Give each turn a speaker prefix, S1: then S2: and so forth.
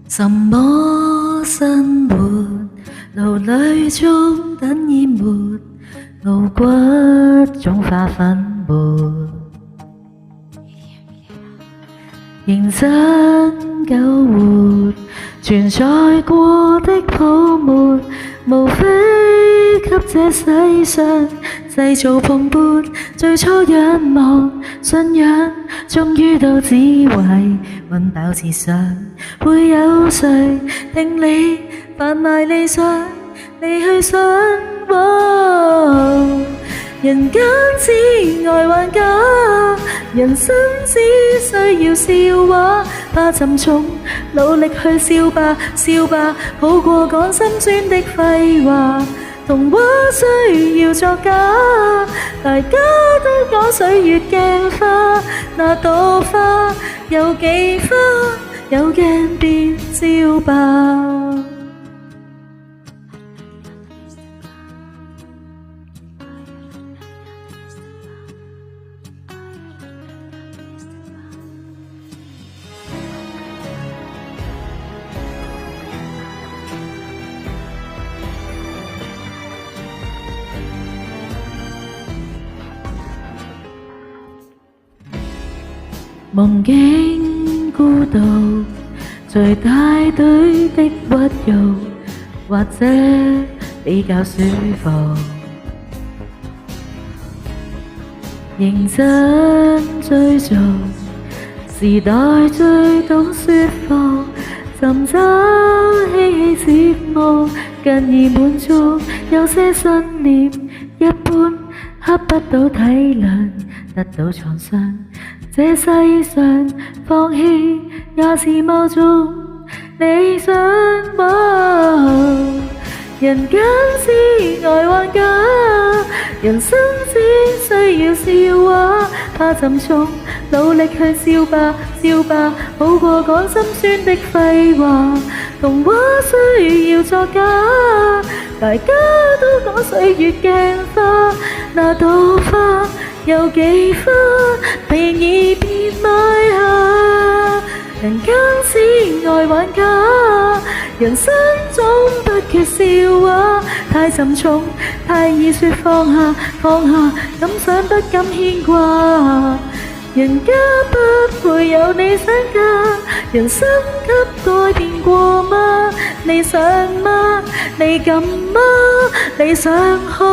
S1: 什麼生活，腦裏中等淹沒，腦骨中化粉末，認真救活存在過的泡沫，無非給這世上製造蓬勃。最初仰望信仰，終於都只為溫飽至上。會有誰聽你販賣理想，離去想人間之愛玩假，人生只需要笑話，怕沉重，努力去笑吧，笑吧，好過講心酸的廢話。童話需要作假，大家都講歲月鏡花，那朵花有幾花，有鏡別照吧。夢境孤獨，最大堆的屈辱，或者比較舒服。認真追逐，時代最懂說服，尋找嬉戲節目，更易滿足。有些信念一般刻不到體諒，得到創傷。這世上放棄也是某種理想。人間之愛玩假，人生只需要笑話，怕沉重，努力去笑吧，笑吧，好過講心酸的廢話。童話需要作假，大家都講歲月鏡花，那朵花有幾花，便已變賣下。人間之愛玩假，人生總不缺笑話，太沉重，太易說放下，放下，敢想不敢牽掛。人家不會有你想家，人生給改變過嗎？你想嗎？你敢嗎？你想好？